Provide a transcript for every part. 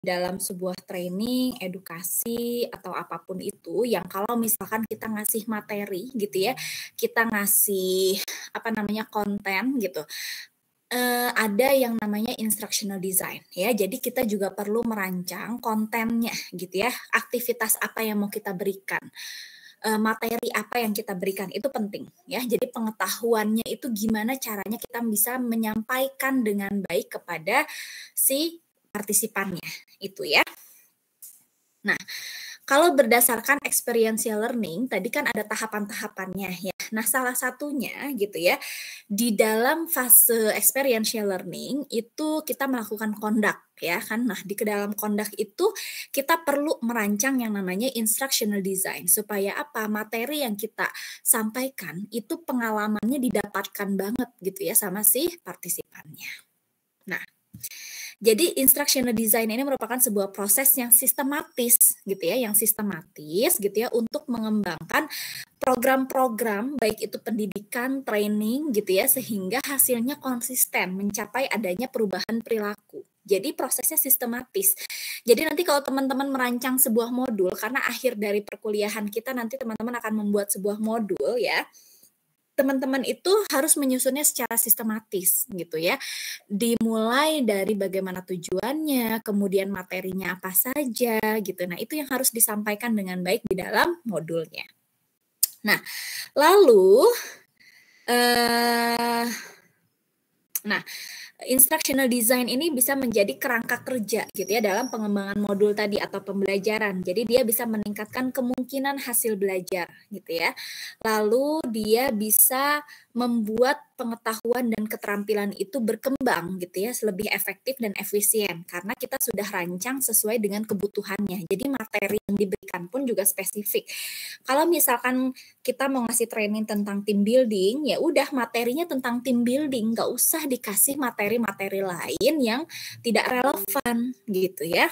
dalam sebuah training, edukasi, atau apapun itu yang kalau misalkan kita ngasih materi gitu ya, kita ngasih apa namanya, konten gitu, ada yang namanya instructional design ya. Jadi kita juga perlu merancang kontennya gitu ya, aktivitas apa yang mau kita berikan, materi apa yang kita berikan, itu penting ya. Jadi pengetahuannya itu gimana caranya kita bisa menyampaikan dengan baik kepada si partisipannya, itu ya. Nah, kalau berdasarkan experiential learning, tadi kan ada tahapan-tahapannya ya. Nah, salah satunya gitu ya, di dalam fase experiential learning itu kita melakukan conduct ya kan. Nah, di ke dalam conduct itu kita perlu merancang yang namanya instructional design supaya apa? Materi yang kita sampaikan itu pengalamannya didapatkan banget gitu ya sama si partisipannya. Nah, jadi instructional design ini merupakan sebuah proses yang sistematis gitu ya, gitu ya untuk mengembangkan program-program baik itu pendidikan, training gitu ya sehingga hasilnya konsisten mencapai adanya perubahan perilaku. Jadi prosesnya sistematis. Jadi nanti kalau teman-teman merancang sebuah modul karena akhir dari perkuliahan kita nanti teman-teman akan membuat sebuah modul ya. Teman-teman itu harus menyusunnya secara sistematis gitu ya. Dimulai dari bagaimana tujuannya, kemudian materinya apa saja gitu. Nah, itu yang harus disampaikan dengan baik di dalam modulnya. Nah, lalu nah, instructional design ini bisa menjadi kerangka kerja gitu ya dalam pengembangan modul tadi atau pembelajaran. Jadi dia bisa meningkatkan kemungkinan hasil belajar gitu ya. Lalu dia bisa membuat pengetahuan dan keterampilan itu berkembang gitu ya, lebih efektif dan efisien karena kita sudah rancang sesuai dengan kebutuhannya. Jadi materi yang diberikan pun juga spesifik. Kalau misalkan kita mau ngasih training tentang team building, ya udah materinya tentang team building, nggak usah dikasih materi-materi lain yang tidak relevan gitu ya.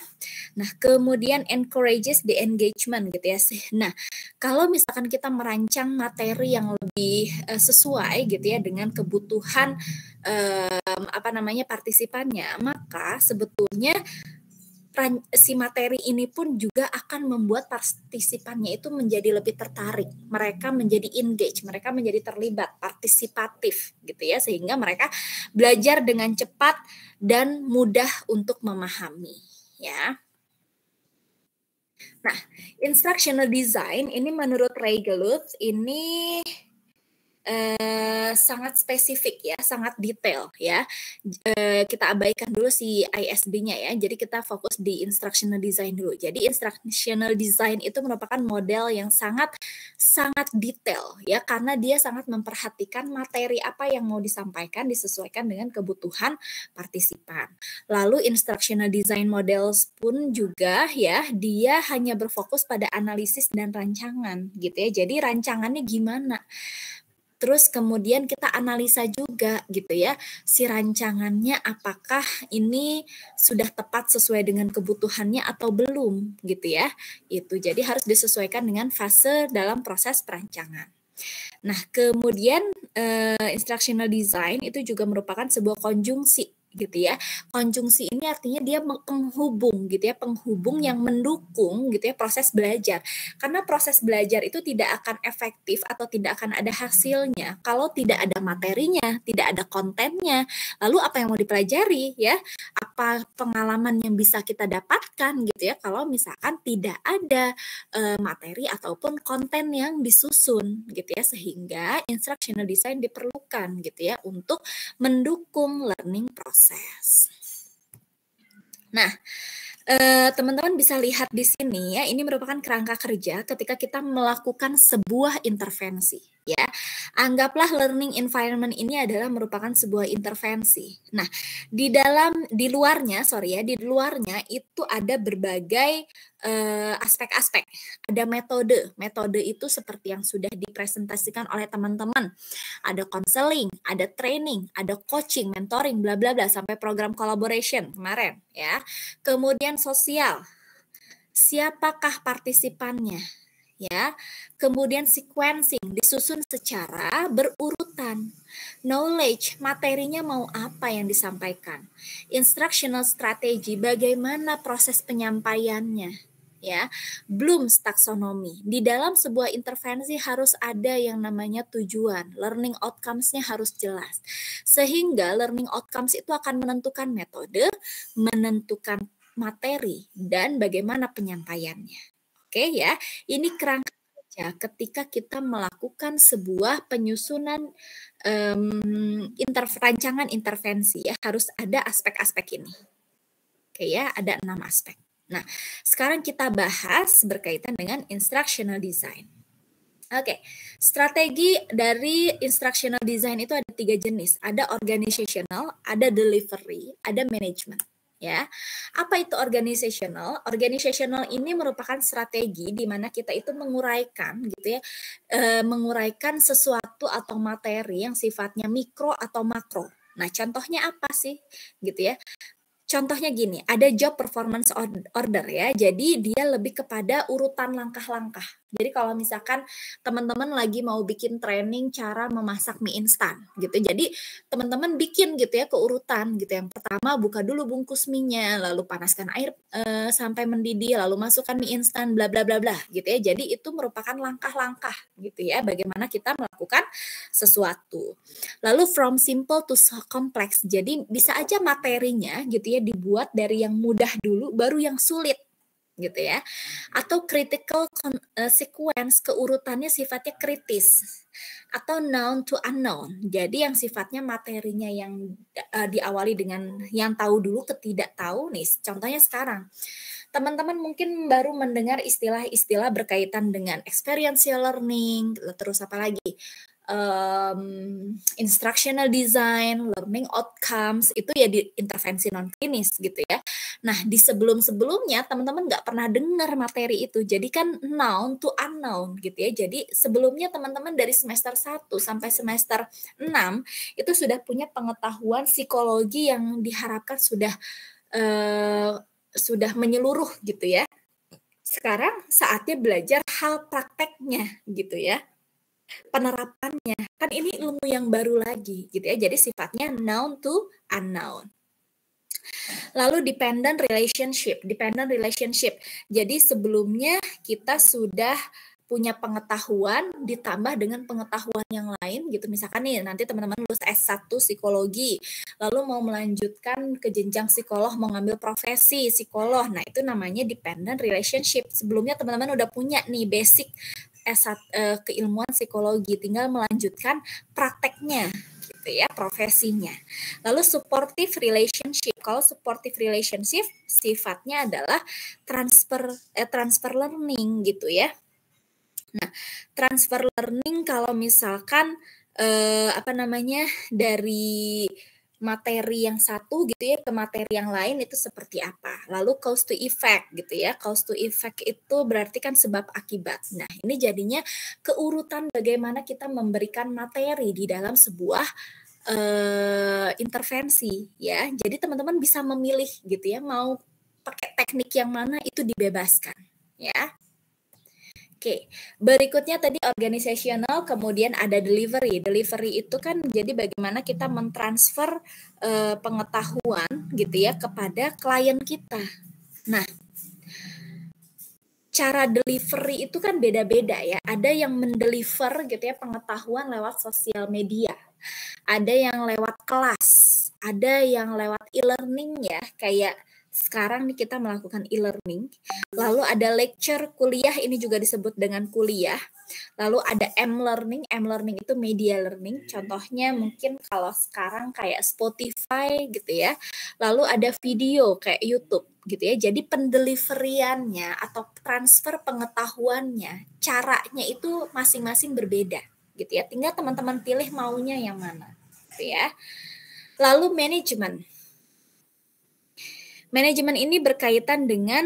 Nah, kemudian encourages the engagement gitu ya. Nah, kalau misalkan kita merancang materi yang lebih sesuai gitu ya dengan kebutuhan apa namanya partisipannya, maka sebetulnya si materi ini pun juga akan membuat partisipannya itu menjadi lebih tertarik, mereka menjadi engage, mereka menjadi terlibat, partisipatif gitu ya, sehingga mereka belajar dengan cepat dan mudah untuk memahami ya. Nah, instructional design ini menurut Ray Geluth ini sangat spesifik ya, sangat detail ya. Kita abaikan dulu si ISB-nya ya. Jadi kita fokus di instructional design dulu. Jadi instructional design itu merupakan model yang sangat detail ya karena dia sangat memperhatikan materi apa yang mau disampaikan disesuaikan dengan kebutuhan partisipan. Lalu instructional design models pun juga ya, dia hanya berfokus pada analisis dan rancangan gitu ya. Jadi rancangannya gimana? Terus kemudian kita analisa juga gitu ya, si rancangannya apakah ini sudah tepat sesuai dengan kebutuhannya atau belum gitu ya. Itu jadi harus disesuaikan dengan fase dalam proses perancangan. Nah, kemudian instructional design itu juga merupakan sebuah konjungsi gitu ya. Konjungsi ini artinya dia penghubung gitu ya, penghubung yang mendukung gitu ya proses belajar. Karena proses belajar itu tidak akan efektif atau tidak akan ada hasilnya kalau tidak ada materinya, tidak ada kontennya. Lalu apa yang mau dipelajari ya? Apa pengalaman yang bisa kita dapatkan gitu ya kalau misalkan tidak ada materi ataupun konten yang disusun gitu ya, sehingga instructional design diperlukan gitu ya untuk mendukung learning process. Nah, teman-teman bisa lihat di sini ya, ini merupakan kerangka kerja ketika kita melakukan sebuah intervensi ya. Anggaplah learning environment ini adalah merupakan sebuah intervensi. Nah, di luarnya itu ada berbagai aspek-aspek. Ada metode. Metode itu seperti yang sudah dipresentasikan oleh teman-teman. Ada counseling, ada training, ada coaching, mentoring, bla bla bla sampai program collaboration kemarin ya. Kemudian sosial. Siapakah partisipannya? ya. Kemudian sequencing disusun secara berurutan. Knowledge, materinya mau apa yang disampaikan. Instructional strategy, bagaimana proses penyampaiannya, ya. Bloom's taxonomy, di dalam sebuah intervensi harus ada yang namanya tujuan, learning outcomes-nya harus jelas, sehingga learning outcomes itu akan menentukan metode, menentukan materi, dan bagaimana penyampaiannya. Oke ya, ini kerangka kerja ketika kita melakukan sebuah penyusunan rancangan intervensi, ya harus ada aspek-aspek ini. Oke ya, ada 6 aspek. Nah, sekarang kita bahas berkaitan dengan instructional design. Oke, strategi dari instructional design itu ada 3 jenis. Ada organizational, ada delivery, ada management. Ya, apa itu organizational? Organizational ini merupakan strategi di mana kita itu menguraikan, gitu ya, menguraikan sesuatu atau materi yang sifatnya mikro atau makro. Nah, contohnya apa sih, gitu ya? Contohnya gini, ada job performance order ya. Jadi dia lebih kepada urutan langkah-langkah. Jadi kalau misalkan teman-teman lagi mau bikin training cara memasak mie instan gitu. Jadi teman-teman bikin gitu ya keurutan gitu. Yang pertama buka dulu bungkus mie-nya, lalu panaskan air sampai mendidih, lalu masukkan mie instan bla bla bla bla gitu ya. Jadi itu merupakan langkah-langkah gitu ya bagaimana kita melakukan sesuatu. Lalu from simple to complex. Jadi bisa aja materinya gitu ya dibuat dari yang mudah dulu baru yang sulit gitu ya. Atau critical sequence, keurutannya sifatnya kritis. Atau known to unknown. Jadi yang sifatnya materinya yang diawali dengan yang tahu dulu ke tidak tahu nih. Contohnya sekarang teman-teman mungkin baru mendengar istilah-istilah berkaitan dengan experiential learning, terus apa lagi? Instructional design, learning outcomes, itu ya di intervensi non klinis gitu ya. Nah, di sebelum-sebelumnya teman-teman nggak pernah dengar materi itu. Jadi kan known to unknown gitu ya. Jadi sebelumnya teman-teman dari semester 1 sampai semester 6 itu sudah punya pengetahuan psikologi yang diharapkan sudah menyeluruh gitu ya. Sekarang saatnya belajar hal prakteknya gitu ya. Penerapannya, kan ini ilmu yang baru lagi gitu ya, jadi sifatnya known to unknown. Lalu dependent relationship, jadi sebelumnya kita sudah punya pengetahuan ditambah dengan pengetahuan yang lain gitu, misalkan nih nanti teman-teman lulus S1 psikologi, lalu mau melanjutkan ke jenjang psikolog, mau ngambil profesi psikolog, nah itu namanya dependent relationship. Sebelumnya teman-teman udah punya nih basic keilmuan psikologi, tinggal melanjutkan prakteknya gitu ya, profesinya. Lalu supportive relationship. Kalau supportive relationship sifatnya adalah transfer learning gitu ya. Nah, transfer learning kalau misalkan dari materi yang satu gitu ya ke materi yang lain itu seperti apa. Lalu cause to effect gitu ya. Cause to effect itu berarti kan sebab akibat. Nah, ini jadinya keurutan bagaimana kita memberikan materi di dalam sebuah intervensi ya. Jadi teman-teman bisa memilih gitu ya, mau pakai teknik yang mana itu dibebaskan ya. Oke, berikutnya tadi organizational, kemudian ada delivery. Delivery itu kan jadi bagaimana kita mentransfer pengetahuan gitu ya kepada klien kita. Nah, cara delivery itu kan beda-beda ya. Ada yang mendeliver gitu ya pengetahuan lewat sosial media. Ada yang lewat kelas, ada yang lewat e-learning ya, kayak sekarang nih kita melakukan e-learning. Lalu ada lecture, kuliah, ini juga disebut dengan kuliah. Lalu ada m-learning itu media learning. Contohnya mungkin kalau sekarang kayak Spotify gitu ya. Lalu ada video kayak YouTube gitu ya. Jadi pendeliveriannya atau transfer pengetahuannya, caranya itu masing-masing berbeda gitu ya. Tinggal teman-teman pilih maunya yang mana gitu ya. Lalu manajemen. Manajemen ini berkaitan dengan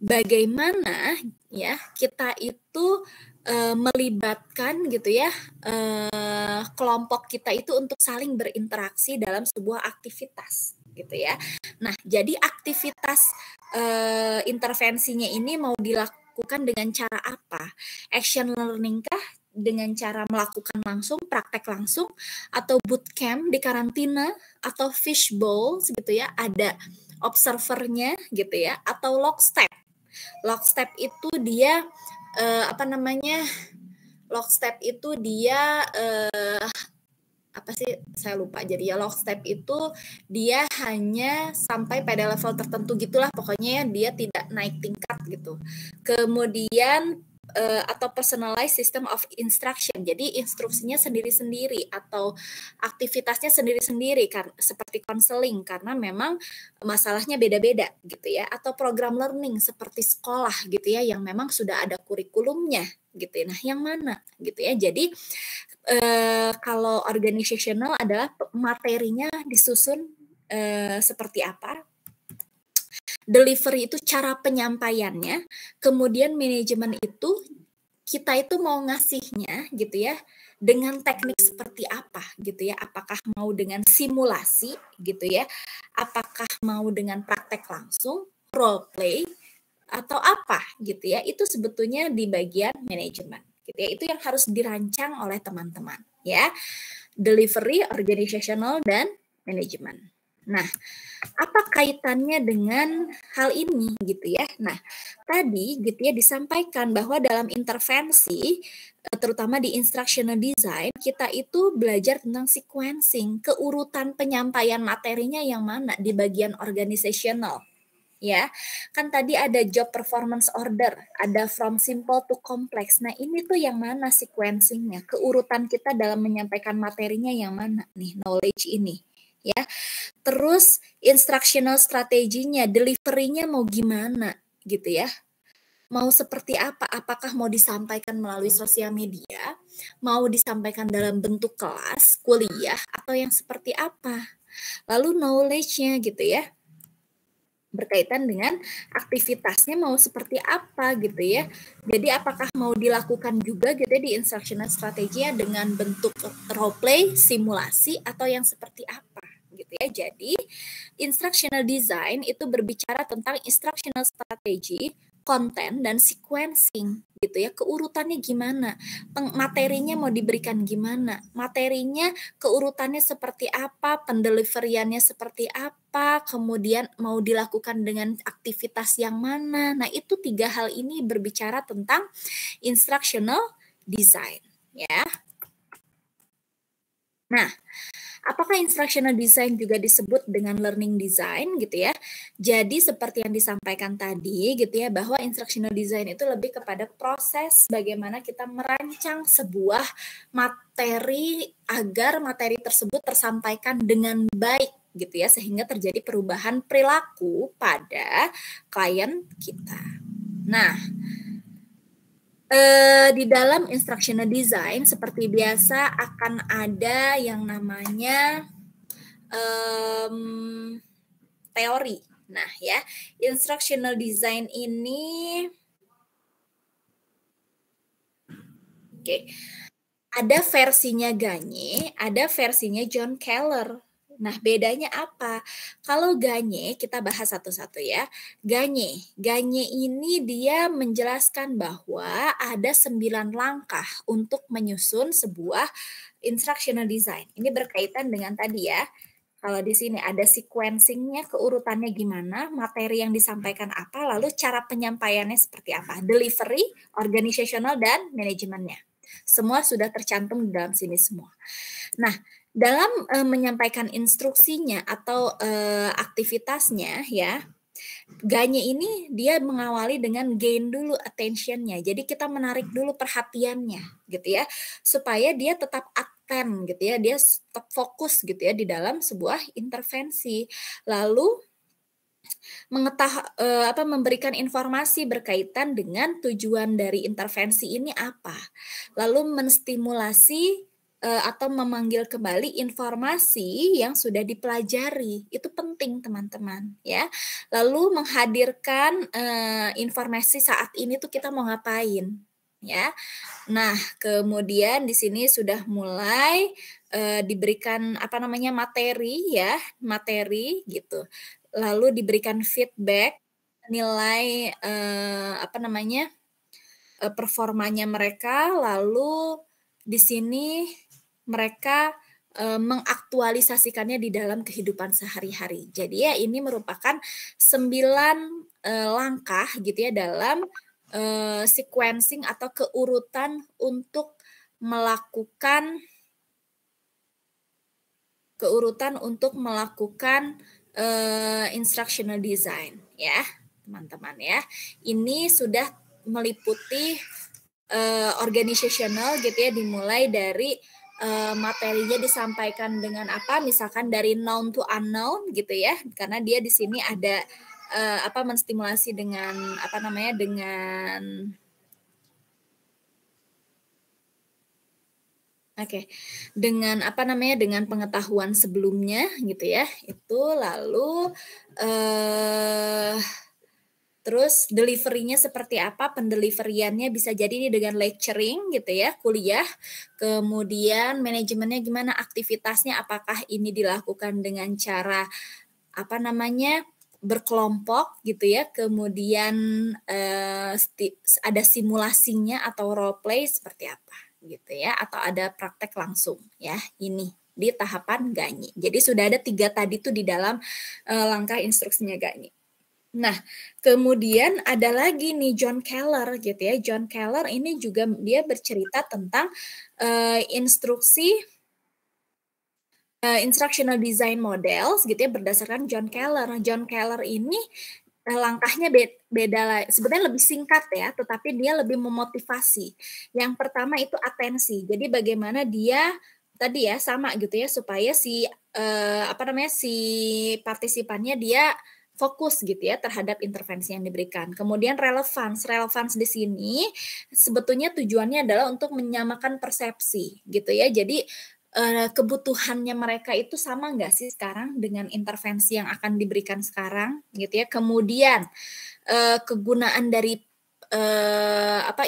bagaimana ya kita itu melibatkan gitu ya kelompok kita itu untuk saling berinteraksi dalam sebuah aktivitas gitu ya. Nah, jadi aktivitas intervensinya ini mau dilakukan dengan cara apa? Action learning kah? Dengan cara melakukan langsung, praktek langsung, atau bootcamp di karantina, atau fishbowl gitu ya, ada observernya gitu ya, atau lockstep. Lockstep itu dia apa namanya? Lockstep itu dia apa sih, saya lupa. Jadi ya lockstep itu dia hanya sampai pada level tertentu gitulah, pokoknya ya dia tidak naik tingkat gitu. Kemudian atau personalized system of instruction, jadi instruksinya sendiri-sendiri atau aktivitasnya sendiri-sendiri kan, seperti konseling karena memang masalahnya beda-beda gitu ya, atau program learning seperti sekolah gitu ya yang memang sudah ada kurikulumnya gitu ya. Nah, yang mana gitu ya. Jadi kalau organizational adalah materinya disusun seperti apa, delivery itu cara penyampaiannya, kemudian manajemen itu kita itu mau ngasihnya gitu ya dengan teknik seperti apa gitu ya, apakah mau dengan simulasi gitu ya, apakah mau dengan praktek langsung, role play, atau apa gitu ya, itu sebetulnya di bagian manajemen gitu ya, itu yang harus dirancang oleh teman-teman ya, delivery, organizational, dan manajemen. Nah, apa kaitannya dengan hal ini gitu ya? Nah, tadi gitu ya disampaikan bahwa dalam intervensi terutama di instructional design kita itu belajar tentang sequencing, keurutan penyampaian materinya yang mana di bagian organizational. Ya, kan tadi ada job performance order, ada from simple to complex. Nah, ini tuh yang mana sequencingnya, keurutan kita dalam menyampaikan materinya yang mana nih, knowledge ini, ya. Terus instructional strateginya, delivery-nya mau gimana gitu ya. Mau seperti apa? Apakah mau disampaikan melalui sosial media, mau disampaikan dalam bentuk kelas, kuliah, atau yang seperti apa? Lalu knowledge-nya gitu ya, berkaitan dengan aktivitasnya mau seperti apa gitu ya. Jadi apakah mau dilakukan juga gitu ya di instructional strateginya dengan bentuk role play, simulasi, atau yang seperti apa gitu ya. Jadi instructional design itu berbicara tentang instructional strategy, konten, dan sequencing gitu ya, keurutannya gimana, materinya mau diberikan gimana, materinya keurutannya seperti apa, pendeliveriannya seperti apa, kemudian mau dilakukan dengan aktivitas yang mana. Nah, itu 3 hal ini berbicara tentang instructional design ya. Nah, apakah instructional design juga disebut dengan learning design gitu ya? Jadi seperti yang disampaikan tadi gitu ya, bahwa instructional design itu lebih kepada proses bagaimana kita merancang sebuah materi agar materi tersebut tersampaikan dengan baik gitu ya, sehingga terjadi perubahan perilaku pada klien kita. Nah, di dalam instructional design seperti biasa akan ada yang namanya teori. Nah ya, instructional design ini ada versinya Gagne, ada versinya John Keller. Nah, bedanya apa? Kalau Gagne, kita bahas satu-satu ya. Gagne ini dia menjelaskan bahwa ada 9 langkah untuk menyusun sebuah instructional design. Ini berkaitan dengan tadi ya. Kalau di sini ada sequencingnya, keurutannya gimana, materi yang disampaikan apa, lalu cara penyampaiannya seperti apa, delivery, organizational, dan manajemennya. Semua sudah tercantum di dalam sini semua. Nah, dalam menyampaikan instruksinya atau aktivitasnya ya, Gagne ini dia mengawali dengan gain dulu attention-nya. Jadi kita menarik dulu perhatiannya gitu ya, supaya dia tetap aten gitu ya, dia tetap fokus gitu ya di dalam sebuah intervensi. Lalu memberikan informasi berkaitan dengan tujuan dari intervensi ini apa. Lalu menstimulasi atau memanggil kembali informasi yang sudah dipelajari. Itu penting teman-teman ya. Lalu menghadirkan informasi saat ini tuh kita mau ngapain ya. Nah, kemudian di sini sudah mulai diberikan materi ya, materi gitu. Lalu diberikan feedback, nilai performanya mereka, lalu di sini mereka mengaktualisasikannya di dalam kehidupan sehari-hari. Jadi ya ini merupakan 9 langkah gitu ya dalam sequencing atau keurutan untuk melakukan instructional design ya, teman-teman ya. Ini sudah meliputi organizational gitu ya, dimulai dari materinya disampaikan dengan apa, misalkan dari known to unknown gitu ya, karena dia di sini ada menstimulasi dengan dengan pengetahuan sebelumnya gitu ya, itu lalu terus delivery-nya seperti apa, pendeliveriannya bisa jadi ini dengan lecturing gitu ya, kuliah. Kemudian manajemennya gimana, aktivitasnya apakah ini dilakukan dengan cara berkelompok gitu ya. Kemudian ada simulasinya atau role play seperti apa gitu ya, atau ada praktek langsung ya. Ini di tahapan Ganyi. Jadi sudah ada 3 tadi tuh di dalam langkah instruksinya Ganyi. Nah, kemudian ada lagi nih John Keller gitu ya. John Keller ini juga dia bercerita tentang instructional design models gitu ya, berdasarkan John Keller. John Keller ini langkahnya beda lah. Sebenarnya lebih singkat ya, tetapi dia lebih memotivasi. Yang pertama itu atensi. Jadi bagaimana dia tadi ya sama gitu ya, supaya si partisipannya dia fokus gitu ya terhadap intervensi yang diberikan. Kemudian relevance di sini sebetulnya tujuannya adalah untuk menyamakan persepsi gitu ya. Jadi kebutuhannya mereka itu sama nggak sih sekarang dengan intervensi yang akan diberikan sekarang gitu ya. Kemudian kegunaan dari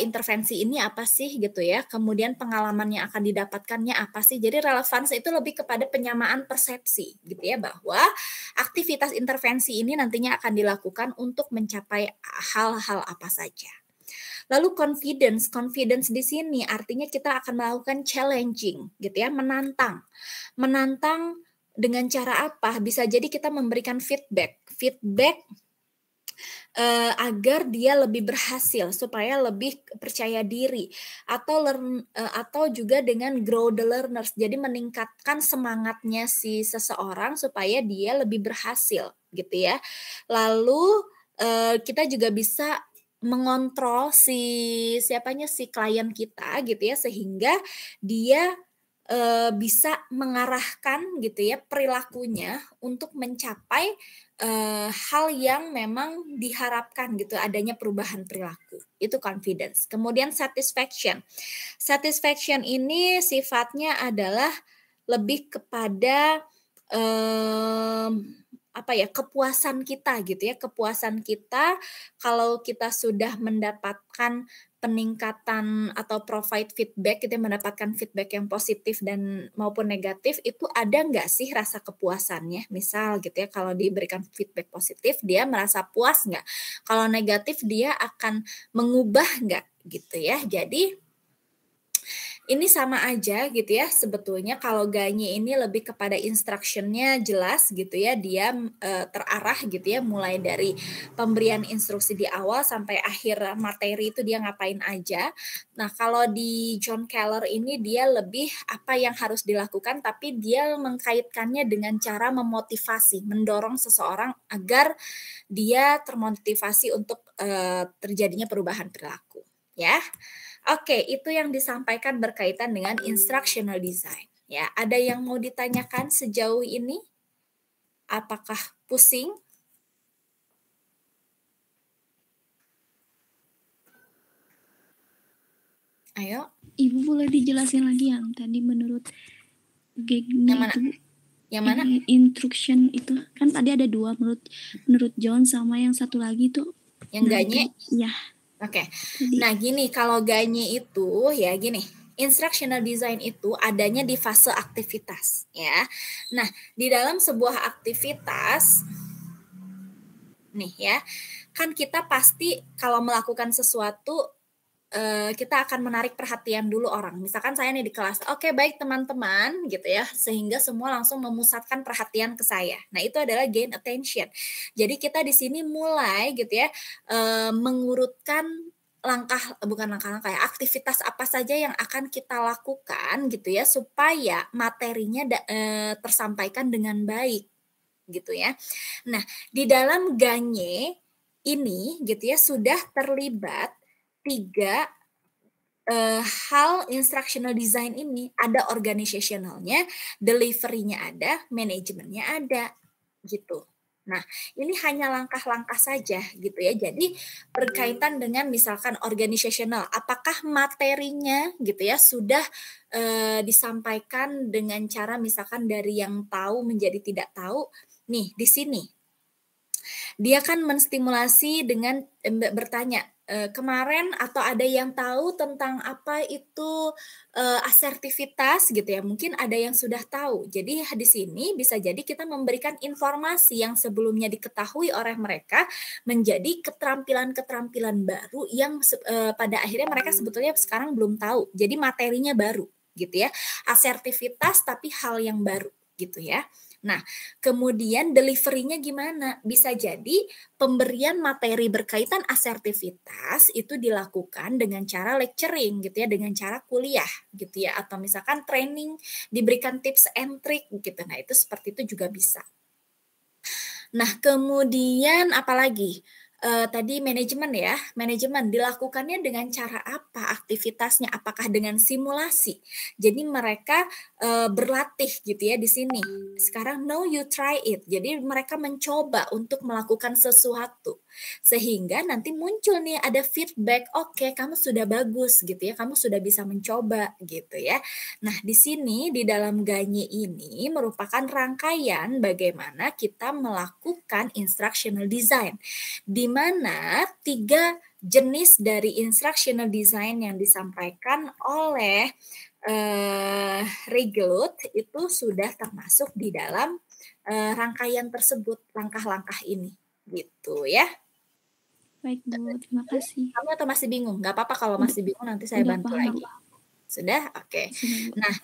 intervensi ini apa sih gitu ya. Kemudian pengalaman yang akan didapatkannya apa sih. Jadi relevansi itu lebih kepada penyamaan persepsi gitu ya, bahwa aktivitas intervensi ini nantinya akan dilakukan untuk mencapai hal-hal apa saja. Lalu confidence di sini artinya kita akan melakukan challenging gitu ya, menantang dengan cara apa? Bisa jadi kita memberikan feedback agar dia lebih berhasil, supaya lebih percaya diri, atau juga dengan grow the learners, jadi meningkatkan semangatnya si seseorang supaya dia lebih berhasil gitu ya. Lalu kita juga bisa mengontrol si klien kita gitu ya, sehingga dia bisa mengarahkan gitu ya perilakunya untuk mencapai hal yang memang diharapkan gitu, adanya perubahan perilaku. Itu confidence. Kemudian satisfaction. Satisfaction ini sifatnya adalah lebih kepada kepuasan kita gitu ya. Kepuasan kita kalau kita sudah mendapatkan peningkatan atau provide feedback, kita mendapatkan feedback yang positif dan maupun negatif, itu ada nggak sih rasa kepuasannya? Misal gitu ya, kalau diberikan feedback positif, dia merasa puas nggak? Kalau negatif, dia akan mengubah nggak gitu ya? Jadi ini sama aja gitu ya sebetulnya. Kalau Ganyi ini lebih kepada instruction-nya jelas gitu ya, dia terarah gitu ya, mulai dari pemberian instruksi di awal sampai akhir materi itu dia ngapain aja. Nah, kalau di John Keller ini dia lebih apa yang harus dilakukan, tapi dia mengkaitkannya dengan cara memotivasi, mendorong seseorang agar dia termotivasi untuk terjadinya perubahan perilaku ya. Oke, itu yang disampaikan berkaitan dengan instructional design. Ya, ada yang mau ditanyakan sejauh ini? Apakah pusing? Ayo. Ibu boleh dijelasin lagi yang tadi menurut Gegni yang mana? itu? Yang mana? Instruction itu kan tadi ada 2 menurut John sama yang satu lagi tuh. Yang Ganyi? Ya. Oke. Nah, gini, kalau Ganyi itu ya gini. Instructional design itu adanya di fase aktivitas ya. Nah, di dalam sebuah aktivitas nih ya, kan kita pasti kalau melakukan sesuatu kita akan menarik perhatian dulu orang. Misalkan saya nih di kelas, oke baik teman-teman gitu ya, sehingga semua langsung memusatkan perhatian ke saya. Nah itu adalah gain attention. Jadi kita di sini mulai gitu ya, mengurutkan bukan langkah-langkah ya, aktivitas apa saja yang akan kita lakukan gitu ya, supaya materinya tersampaikan dengan baik gitu ya. Nah di dalam Ganye ini gitu ya sudah terlibat 3 hal instructional design ini. Ada organizationalnya, delivery-nya ada, manajemennya ada, gitu. Nah, ini hanya langkah-langkah saja gitu ya. Jadi berkaitan dengan misalkan organizational, apakah materinya gitu ya sudah disampaikan dengan cara misalkan dari yang tahu menjadi tidak tahu. Nih, di sini dia kan menstimulasi dengan bertanya, kemarin atau ada yang tahu tentang apa itu, asertivitas gitu ya, mungkin ada yang sudah tahu. Jadi di sini bisa jadi kita memberikan informasi yang sebelumnya diketahui oleh mereka menjadi keterampilan-keterampilan baru yang pada akhirnya mereka sebetulnya sekarang belum tahu. Jadi materinya baru gitu ya. Asertivitas tapi hal yang baru gitu ya. Nah, kemudian delivery-nya gimana? Bisa jadi pemberian materi berkaitan asertivitas itu dilakukan dengan cara lecturing gitu ya, dengan cara kuliah gitu ya, atau misalkan training diberikan tips and trick gitu. Nah, itu seperti itu juga bisa. Nah, kemudian apalagi? Tadi manajemen ya, manajemen dilakukannya dengan cara apa aktivitasnya? Apakah dengan simulasi? Jadi mereka berlatih gitu ya di sini. Sekarang now you try it. Jadi mereka mencoba untuk melakukan sesuatu sehingga nanti muncul nih ada feedback. Oke, kamu sudah bagus gitu ya, kamu sudah bisa mencoba gitu ya. Nah, di sini di dalam Ganye ini merupakan rangkaian bagaimana kita melakukan instructional design, di mana 3 jenis dari instructional design yang disampaikan oleh Regelut itu sudah termasuk di dalam rangkaian tersebut, langkah-langkah ini, gitu ya. Baik Bu, terima kasih. Kamu atau masih bingung? Nggak apa-apa kalau masih bingung, nanti saya Udah bantu paham. lagi. Sudah? Oke. Sudah, Bu. Nah,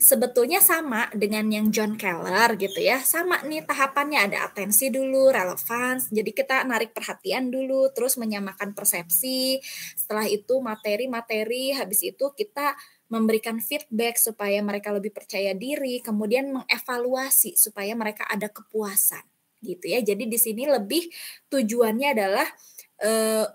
sebetulnya sama dengan yang John Keller gitu ya. Sama nih tahapannya, ada atensi dulu, relevance. Jadi kita narik perhatian dulu, terus menyamakan persepsi. Setelah itu materi-materi, habis itu kita memberikan feedback supaya mereka lebih percaya diri, kemudian mengevaluasi supaya mereka ada kepuasan gitu ya. Jadi di sini lebih tujuannya adalah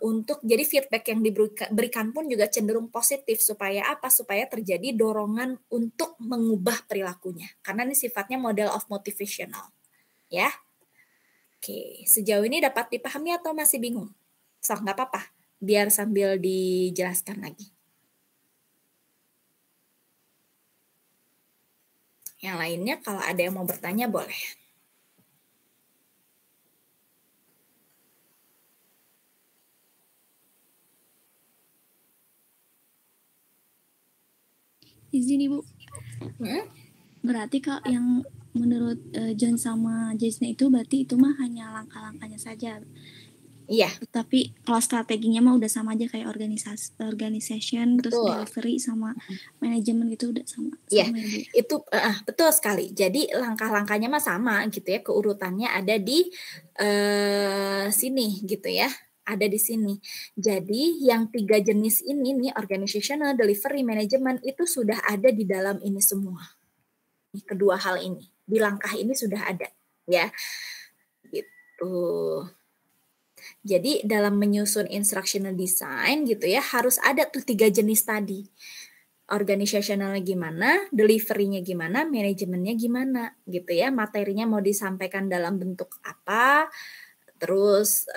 untuk jadi feedback yang diberikan pun juga cenderung positif supaya apa? Supaya terjadi dorongan untuk mengubah perilakunya. Karena ini sifatnya model of motivational, ya. Oke, sejauh ini dapat dipahami atau masih bingung? Sok, nggak apa-apa, biar sambil dijelaskan lagi. Yang lainnya kalau ada yang mau bertanya boleh. Izin Ibu. Hmm? Berarti Kak yang menurut John sama Jason itu berarti itu mah hanya langkah-langkahnya saja. Iya. Tapi kalau strateginya mah udah sama aja kayak organization, terus Betul. delivery sama manajemen gitu udah sama. Iya, Sama ya, Bu. itu betul sekali. Jadi langkah-langkahnya mah sama gitu ya, keurutannya ada di sini gitu ya, ada di sini. Jadi yang 3 jenis ini nih, organizational, delivery, management itu sudah ada di dalam ini semua. Kedua hal ini, di langkah ini sudah ada ya. Gitu. Jadi dalam menyusun instructional design gitu ya, harus ada tuh 3 jenis tadi. Organisasionalnya gimana, delivery-nya gimana, manajemennya gimana gitu ya, materinya mau disampaikan dalam bentuk apa, terus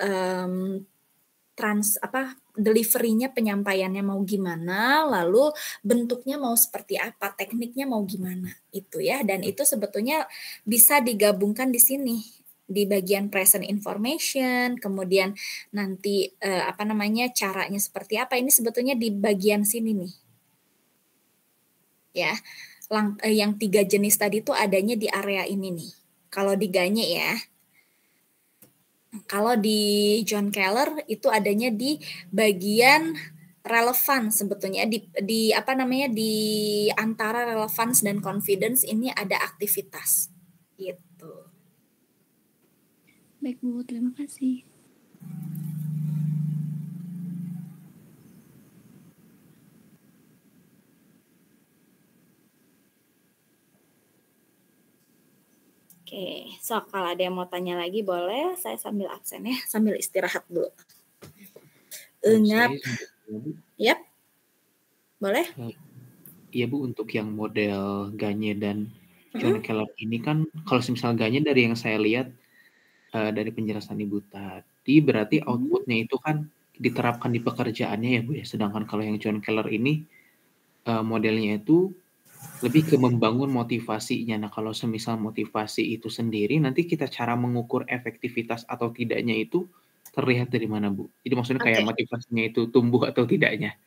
delivery-nya penyampaiannya mau gimana, lalu bentuknya mau seperti apa, tekniknya mau gimana itu ya, dan itu sebetulnya bisa digabungkan di sini di bagian present information, kemudian nanti caranya seperti apa, ini sebetulnya di bagian sini nih. Ya, yang 3 jenis tadi itu adanya di area ini nih. Kalau di Ganye ya. Kalau di John Keller itu adanya di bagian relevan sebetulnya di apa namanya, di antara relevance dan confidence ini ada aktivitas, gitu. Baik Bu, terima kasih. Oke, so kalau ada yang mau tanya lagi boleh, saya sambil absen ya, sambil istirahat dulu. Engap. Yap. Boleh? Iya Bu, untuk yang model Gagne dan John Keller ini kan, kalau misalnya Gagne dari yang saya lihat dari penjelasan Ibu tadi, berarti outputnya itu kan diterapkan di pekerjaannya ya Bu ya. Sedangkan kalau yang John Keller ini modelnya itu lebih ke membangun motivasinya. Nah, kalau semisal motivasi itu sendiri, nanti kita cara mengukur efektivitas atau tidaknya itu terlihat dari mana, Bu? Jadi maksudnya kayak motivasinya itu tumbuh atau tidaknya.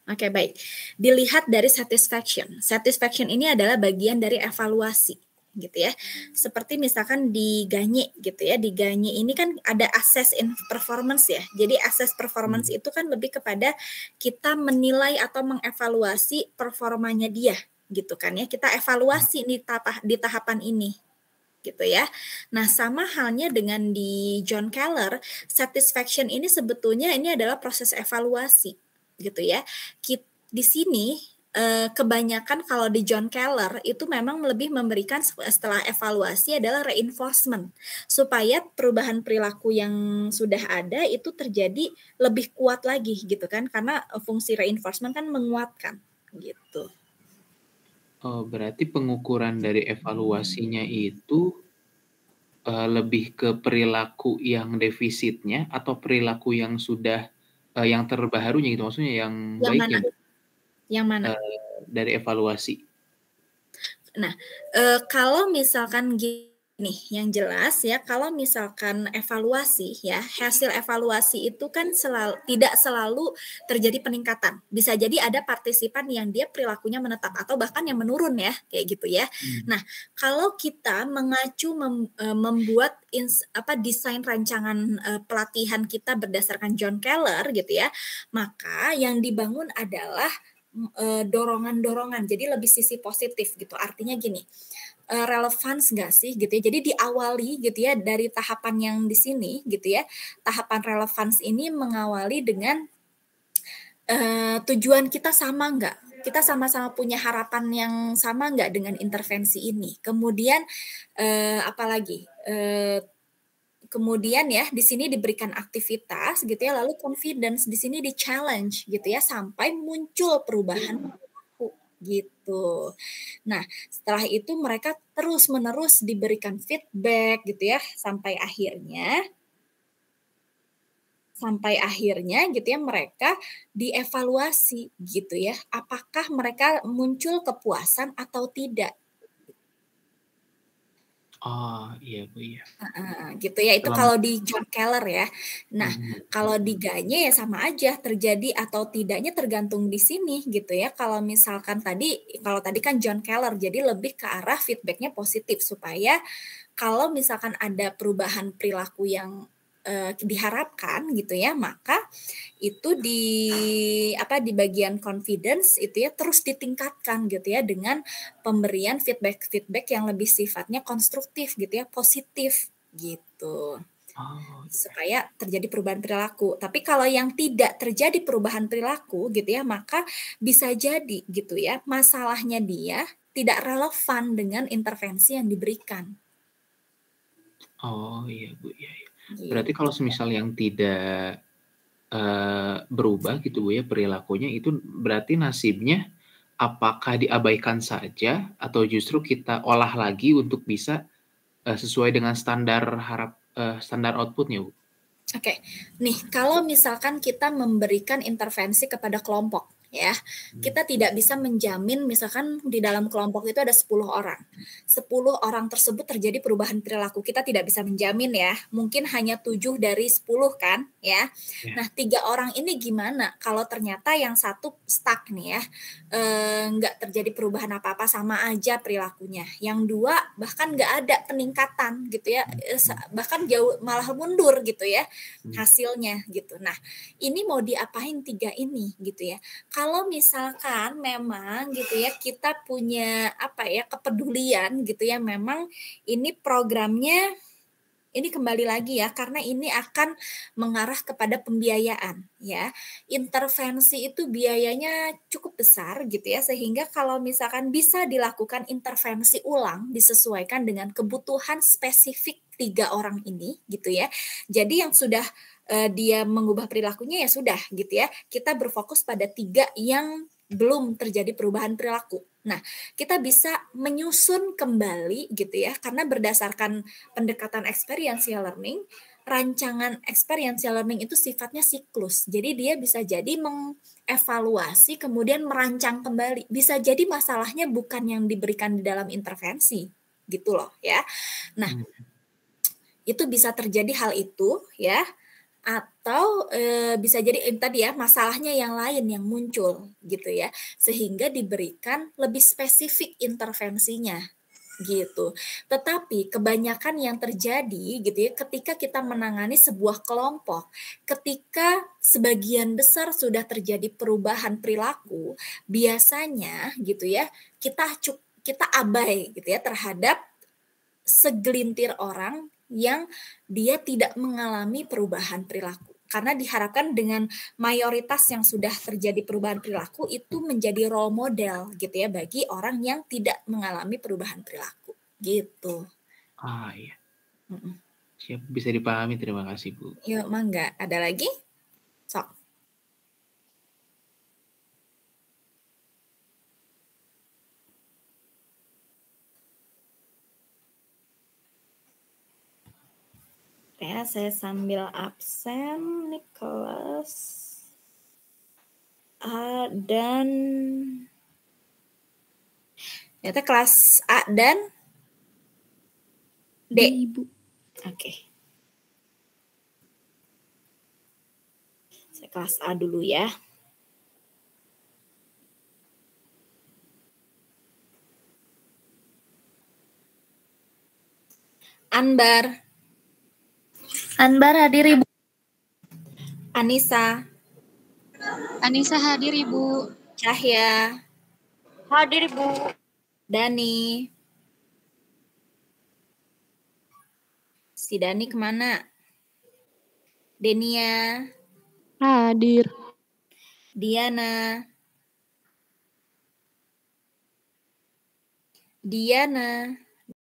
Oke, baik. Dilihat dari satisfaction. Satisfaction ini adalah bagian dari evaluasi, gitu ya. Seperti misalkan di Gagne gitu ya. Di Gagne ini kan ada assess in performance ya. Jadi assess performance itu kan lebih kepada kita menilai atau mengevaluasi performanya dia, gitu kan ya. Kita evaluasi di tahapan ini, gitu ya. Nah, sama halnya dengan di John Keller, satisfaction ini sebetulnya ini adalah proses evaluasi, gitu ya. Di sini kebanyakan kalau di John Keller itu memang lebih memberikan setelah evaluasi adalah reinforcement supaya perubahan perilaku yang sudah ada itu terjadi lebih kuat lagi, gitu kan, karena fungsi reinforcement kan menguatkan, gitu. Oh, berarti pengukuran dari evaluasinya itu lebih ke perilaku yang defisitnya atau perilaku yang sudah yang terbaharunya gitu, maksudnya yang baiknya, Bu? Yang mana? Dari evaluasi. Nah, kalau misalkan gini, yang jelas ya, kalau misalkan evaluasi ya, hasil evaluasi itu kan tidak selalu terjadi peningkatan. Bisa jadi ada partisipan yang dia perilakunya menetap atau bahkan yang menurun ya, kayak gitu ya. Nah, kalau kita mengacu membuat desain rancangan pelatihan kita berdasarkan John Keller gitu ya, maka yang dibangun adalah dorongan-dorongan, jadi lebih sisi positif gitu. Artinya gini, relevans nggak sih gitu ya. Jadi diawali gitu ya dari tahapan yang di sini gitu ya. Tahapan relevans ini mengawali dengan tujuan kita sama nggak? Kita sama-sama punya harapan yang sama nggak dengan intervensi ini? Kemudian apalagi? Kemudian ya di sini diberikan aktivitas gitu ya, lalu confidence di sini di challenge gitu ya sampai muncul perubahan perilaku gitu. Nah, setelah itu mereka terus-menerus diberikan feedback gitu ya sampai akhirnya gitu ya mereka dievaluasi gitu ya. Apakah mereka muncul kepuasan atau tidak? Oh, iya Bu, iya. Gitu ya, itu kalau di John Keller ya. Nah, kalau di Gagne ya sama aja, terjadi atau tidaknya tergantung di sini gitu ya. Kalau tadi kan John Keller, jadi lebih ke arah feedbacknya positif supaya kalau misalkan ada perubahan perilaku yang diharapkan gitu ya, maka itu di bagian confidence itu ya terus ditingkatkan gitu ya dengan pemberian feedback yang lebih sifatnya konstruktif gitu ya, positif gitu. Supaya terjadi perubahan perilaku. Tapi kalau yang tidak terjadi perubahan perilaku gitu ya, maka bisa jadi gitu ya, masalahnya dia tidak relevan dengan intervensi yang diberikan. Oh, iya Bu, iya. Berarti kalau semisal yang tidak berubah gitu Bu ya perilakunya, itu berarti nasibnya apakah diabaikan saja atau justru kita olah lagi untuk bisa sesuai dengan standar outputnya Bu? Oke, nih kalau misalkan kita memberikan intervensi kepada kelompok ya, kita tidak bisa menjamin misalkan di dalam kelompok itu ada 10 orang. 10 orang tersebut terjadi perubahan perilaku, kita tidak bisa menjamin ya. Mungkin hanya 7 dari 10 kan ya. Ya. Nah, 3 orang ini gimana kalau ternyata yang satu stuck nih ya, nggak terjadi perubahan apa-apa, sama aja perilakunya. Yang 2 bahkan nggak ada peningkatan gitu ya, bahkan jauh malah mundur gitu ya hasilnya gitu. Nah, ini mau diapain 3 ini gitu ya. Kalau misalkan memang gitu ya kita punya apa ya, kepedulian gitu ya, memang ini programnya ini kembali lagi ya, karena ini akan mengarah kepada pembiayaan ya. Intervensi itu biayanya cukup besar gitu ya, sehingga kalau misalkan bisa dilakukan intervensi ulang, disesuaikan dengan kebutuhan spesifik 3 orang ini gitu ya. Jadi yang sudah dia mengubah perilakunya ya sudah gitu ya. Kita berfokus pada 3 yang belum terjadi perubahan perilaku. Nah, kita bisa menyusun kembali gitu ya, karena berdasarkan pendekatan experiential learning, rancangan experiential learning itu sifatnya siklus. Jadi dia bisa jadi mengevaluasi kemudian merancang kembali. Bisa jadi masalahnya bukan yang diberikan di dalam intervensi gitu loh ya. Nah, itu bisa terjadi hal itu ya, atau bisa jadi tadi ya masalahnya yang lain yang muncul gitu ya, sehingga diberikan lebih spesifik intervensinya gitu. Tetapi kebanyakan yang terjadi gitu ya ketika kita menangani sebuah kelompok, ketika sebagian besar sudah terjadi perubahan perilaku, biasanya gitu ya kita abai gitu ya terhadap segelintir orang yang dia tidak mengalami perubahan perilaku. Karena diharapkan dengan mayoritas yang sudah terjadi perubahan perilaku itu menjadi role model gitu ya bagi orang yang tidak mengalami perubahan perilaku gitu. Iya. Siap, bisa dipahami. Terima kasih, Bu. Yuk, mangga. Ada lagi? Sok. Ya, saya sambil absen Nicholas A dan ternyata kelas A dan D. Ibu. Oke. Saya kelas A dulu ya. Anbar. Anbar hadir, Ibu. Anissa. Anissa hadir, Ibu. Cahya. Hadir, Ibu. Dani. Si Dani kemana? Denia. Hadir. Diana. Diana.